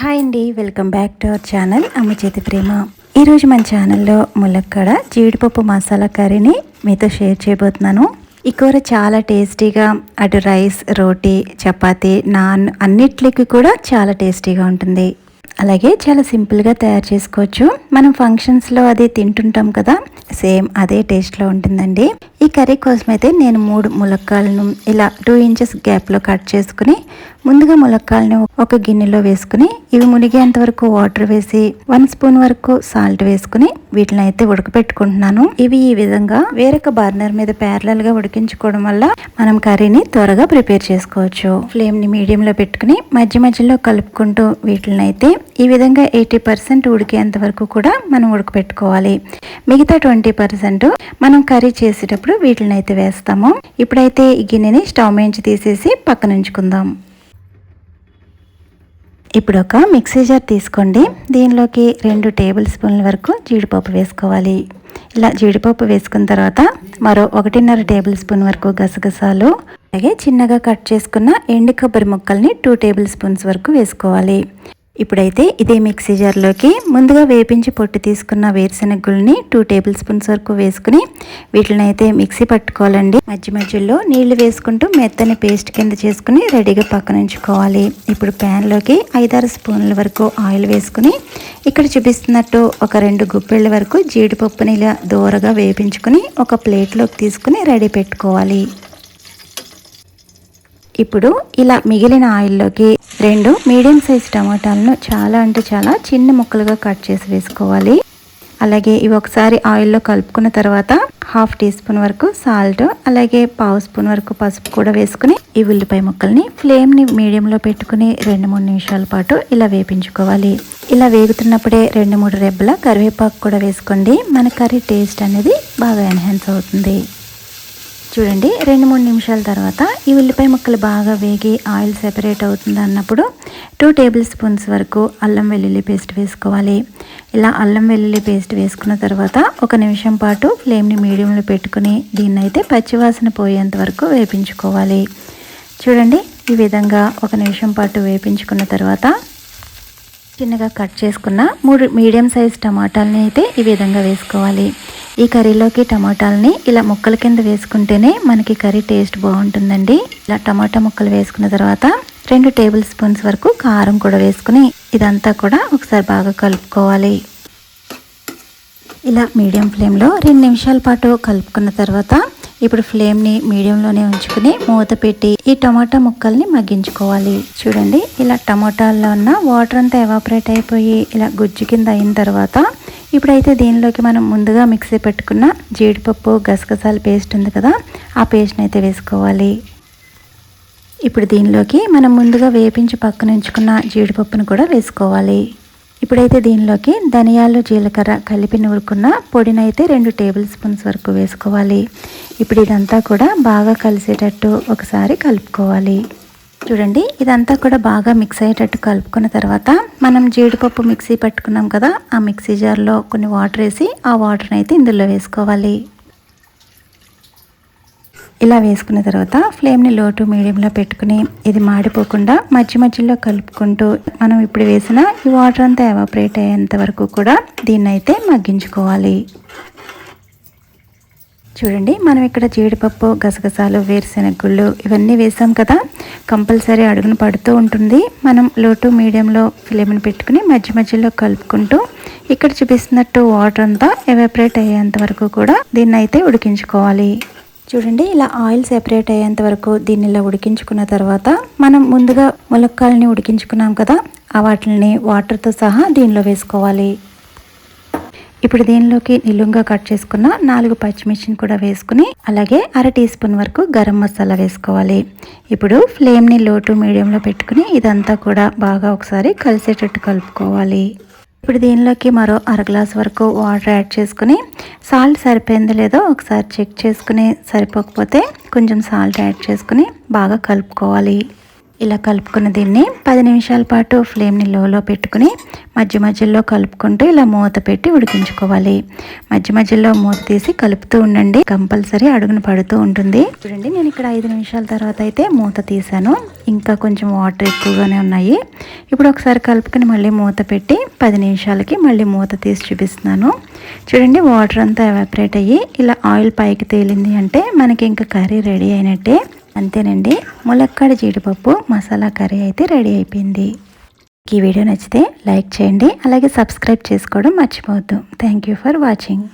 Hi అండి, welcome back to our channel అమ్మ చేతి ప్రేమ. ఈరోజు మన ఛానల్లో ములక్కాడ జీడిపప్పు మసాలా కర్రీని మీతో షేర్ చేయబోతున్నాను. ఈ కూర చాలా టేస్టీగా అటు రైస్, రోటీ, చపాతీ, నాన్ అన్నిట్లకి కూడా చాలా టేస్టీగా ఉంటుంది. అలాగే చాలా సింపుల్గా తయారు చేసుకోవచ్చు. మనం ఫంక్షన్స్లో అది తింటుంటాం కదా, సేమ్ అదే టేస్ట్లో ఉంటుందండి. ఈ కర్రీ కోసం అయితే నేను 3 ములక్కాలను ఇలా 2 ఇంచెస్ గ్యాప్లో కట్ చేసుకుని ముందుగా ములక్కాలను ఒక గిన్నెలో వేసుకుని ఇవి మునిగేంత వరకు వాటర్ వేసి 1 స్పూన్ వరకు సాల్ట్ వేసుకుని వీటిని అయితే ఉడకపెట్టుకుంటున్నాను. ఇవి ఈ విధంగా వేరొక బర్నర్ మీద ప్యారలల్ గా ఉడికించుకోవడం వల్ల మనం కర్రీని త్వరగా ప్రిపేర్ చేసుకోవచ్చు. ఫ్లేమ్ ని మీడియంలో పెట్టుకుని మధ్య మధ్యలో కలుపుకుంటూ వీటిని అయితే ఈ విధంగా 80% ఉడికేంత వరకు కూడా మనం ఉడకపెట్టుకోవాలి. మిగతా 20% మనం కర్రీ చేసేటప్పుడు వీటిని అయితే వేస్తాము. ఇప్పుడైతే ఈ గిన్నెని స్టవ్ నుంచి తీసేసి పక్కన ఉంచుకుందాం. ఇప్పుడు ఒక మిక్సీ జార్ తీసుకోండి. దీనిలోకి 2 టేబుల్ స్పూన్ల వరకు జీడిపప్పు వేసుకోవాలి. ఇలా జీడిపప్పు వేసుకున్న తర్వాత మరో 1.5 టేబుల్ స్పూన్ వరకు గసగసాలు, అలాగే చిన్నగా కట్ చేసుకున్న ఎండు కొబ్బరి ముక్కల్ని 2 టేబుల్ స్పూన్స్ వరకు వేసుకోవాలి. ఇప్పుడైతే ఇదే మిక్సీ జార్లోకి ముందుగా వేపించి పొట్టు తీసుకున్న వేరుశెనగుల్ని 2 టేబుల్ స్పూన్స్ వరకు వేసుకుని వీటిని అయితే మిక్సీ పట్టుకోవాలండి. మధ్య మధ్యలో నీళ్లు వేసుకుంటూ మెత్తని పేస్ట్ కింద చేసుకుని రెడీగా పక్కన ఉంచుకోవాలి. ఇప్పుడు ప్యాన్లోకి 5-6 స్పూన్ల వరకు ఆయిల్ వేసుకుని ఇక్కడ చూపిస్తున్నట్టు ఒక 2 గుప్పెళ్ళ వరకు జీడిపప్పుని ఇలా దూరగా వేపించుకుని ఒక ప్లేట్లోకి తీసుకుని రెడీ పెట్టుకోవాలి. ఇప్పుడు ఇలా మిగిలిన ఆయిల్లోకి 2 మీడియం సైజ్ టమాటాలను చాలా చిన్న ముక్కలుగా కట్ చేసి వేసుకోవాలి. అలాగే ఇవి ఒకసారి ఆయిల్లో కలుపుకున్న తర్వాత 1/2 టీ స్పూన్ వరకు సాల్ట్, అలాగే 1/2 స్పూన్ వరకు పసుపు కూడా వేసుకుని ఈ ఉల్లిపాయ ముక్కల్ని ఫ్లేమ్ని మీడియంలో పెట్టుకుని 2-3 నిమిషాల పాటు ఇలా వేపించుకోవాలి. ఇలా వేగుతున్నప్పుడే 2-3 రెబ్బల కరివేపాకు కూడా వేసుకోండి. మన కర్రీ టేస్ట్ అనేది బాగా ఎన్హాన్స్ అవుతుంది. చూడండి, 2-3 నిమిషాల తర్వాత ఈ ఉల్లిపాయ ముక్కలు బాగా వేగి ఆయిల్ సెపరేట్ అవుతుంది అన్నప్పుడు 2 టేబుల్ స్పూన్స్ వరకు అల్లం వెల్లుల్లి పేస్ట్ వేసుకోవాలి. ఇలా అల్లం వెల్లుల్లి పేస్ట్ వేసుకున్న తర్వాత 1 నిమిషం పాటు ఫ్లేమ్ని మీడియంలో పెట్టుకుని దీన్ని అయితే పచ్చివాసన పోయేంత వరకు వేపించుకోవాలి. చూడండి, ఈ విధంగా 1 నిమిషం పాటు వేపించుకున్న తర్వాత చిన్నగా కట్ చేసుకున్న 3 మీడియం సైజ్ టమాటాలని అయితే ఈ విధంగా వేసుకోవాలి. ఈ కర్రీలోకి టమాటాలని ఇలా ముక్కల కింద వేసుకుంటేనే మనకి కర్రీ టేస్ట్ బాగుంటుందండి. ఇలా టమాటా ముక్కలు వేసుకున్న తర్వాత 2 టేబుల్ స్పూన్స్ వరకు కారం కూడా వేసుకుని ఇదంతా కూడా ఒకసారి బాగా కలుపుకోవాలి. ఇలా మీడియం ఫ్లేమ్లో 2 నిమిషాల పాటు కలుపుకున్న తర్వాత ఇప్పుడు ఫ్లేమ్ని మీడియంలోనే ఉంచుకుని మూత పెట్టి ఈ టమాటా ముక్కల్ని మగ్గించుకోవాలి. చూడండి, ఇలా టమాటాల్లో ఉన్న వాటర్ అంతా ఎవాపరేట్ అయిపోయి ఇలా గుజ్జు కింద అయిన తర్వాత ఇప్పుడైతే దీనిలోకి మనం ముందుగా మిక్సీ పెట్టుకున్న జీడిపప్పు, గసగసాల పేస్ట్ ఉంది కదా, ఆ పేస్ట్ని అయితే వేసుకోవాలి. ఇప్పుడు దీనిలోకి మనం ముందుగా వేపించి పక్కన ఉంచుకున్న జీడిపప్పును కూడా వేసుకోవాలి. ఇప్పుడైతే దీనిలోకి ధనియాలు, జీలకర్ర కలిపి నూరుకున్న పొడినైతే 2 టేబుల్ స్పూన్స్ వరకు వేసుకోవాలి. ఇప్పుడు ఇదంతా కూడా బాగా కలిసేటట్టు ఒకసారి కలుపుకోవాలి. చూడండి, ఇదంతా కూడా బాగా మిక్స్ అయ్యేటట్టు కలుపుకున్న తర్వాత మనం జీడిపప్పు మిక్సీ పట్టుకున్నాం కదా, ఆ మిక్సీ జార్లో కొన్ని వాటర్ వేసి ఆ వాటర్ని అయితే ఇందులో వేసుకోవాలి. ఇలా వేసుకున్న తర్వాత ఫ్లేమ్ని లో టు మీడియంలో పెట్టుకుని ఇది మాడిపోకుండా మధ్య మధ్యలో కలుపుకుంటూ మనం ఇప్పుడు వేసిన ఈ వాటర్ అంతా ఎవాపరేట్ అయ్యేంత వరకు కూడా దీన్ని అయితే మగ్గించుకోవాలి. చూడండి, మనం ఇక్కడ జీడిపప్పు, గసగసాలు, వేరుశెనగుళ్ళు ఇవన్నీ వేసాం కదా, కంపల్సరీ అడుగున పడుతూ ఉంటుంది. మనం లో టు మీడియంలో ఫ్లేమ్ని పెట్టుకుని మధ్య మధ్యలో కలుపుకుంటూ ఇక్కడ చూపిస్తున్నట్టు వాటర్ అంతా ఎవాపరేట్ అయ్యేంత వరకు కూడా దీన్ని అయితే ఉడికించుకోవాలి. చూడండి, ఇలా ఆయిల్ సెపరేట్ అయ్యేంత వరకు దీన్ని ఇలా ఉడికించుకున్న తర్వాత మనం ముందుగా ములక్కాయలని ఉడికించుకున్నాం కదా, ఆ వాటిని వాటర్తో సహా దీనిలో వేసుకోవాలి. ఇప్పుడు దీనిలోకి నిలువుగా కట్ చేసుకున్న 4 పచ్చిమిర్చిని కూడా వేసుకుని అలాగే 1/2 టీ స్పూన్ వరకు గరం మసాలా వేసుకోవాలి. ఇప్పుడు ఫ్లేమ్ని లో టు మీడియంలో పెట్టుకుని ఇదంతా కూడా బాగా ఒకసారి కలిసేటట్టు కలుపుకోవాలి. ఇప్పుడు దీనిలోకి మరో 1/2 గ్లాస్ వరకు వాటర్ యాడ్ చేసుకుని సాల్ట్ సరిపోయిందో లేదో ఒకసారి చెక్ చేసుకుని సరిపోకపోతే కొంచెం సాల్ట్ యాడ్ చేసుకుని బాగా కలుపుకోవాలి. ఇలా కలుపుకున్న దీన్ని 10 నిమిషాల పాటు ఫ్లేమ్ని లోలో పెట్టుకుని మధ్య మధ్యలో కలుపుకుంటూ ఇలా మూత పెట్టి ఉడికించుకోవాలి. మధ్య మధ్యలో మూత తీసి కలుపుతూ ఉండండి, కంపల్సరీ అడుగున పడుతూ ఉంటుంది. చూడండి, నేను ఇక్కడ 5 నిమిషాల తర్వాత అయితే మూత తీసాను. ఇంకా కొంచెం వాటర్ ఎక్కువగానే ఉన్నాయి. ఇప్పుడు ఒకసారి కలుపుకొని మళ్ళీ మూత పెట్టి 10 నిమిషాలకి మళ్ళీ మూత తీసి చూపిస్తున్నాను. చూడండి, వాటర్ అంతా ఎవాపరేట్ అయ్యి ఇలా ఆయిల్ పైకి తేలింది అంటే మనకి ఇంకా కర్రీ రెడీ అయినట్టే. అంతేనండి, ములక్కాడ జీడిపప్పు మసాలా కర్రీ అయితే రెడీ అయిపోయింది. ఈ వీడియో నచ్చితే లైక్ చేయండి, అలాగే సబ్స్క్రైబ్ చేసుకోవడం మర్చిపోవద్దు. Thank you for watching.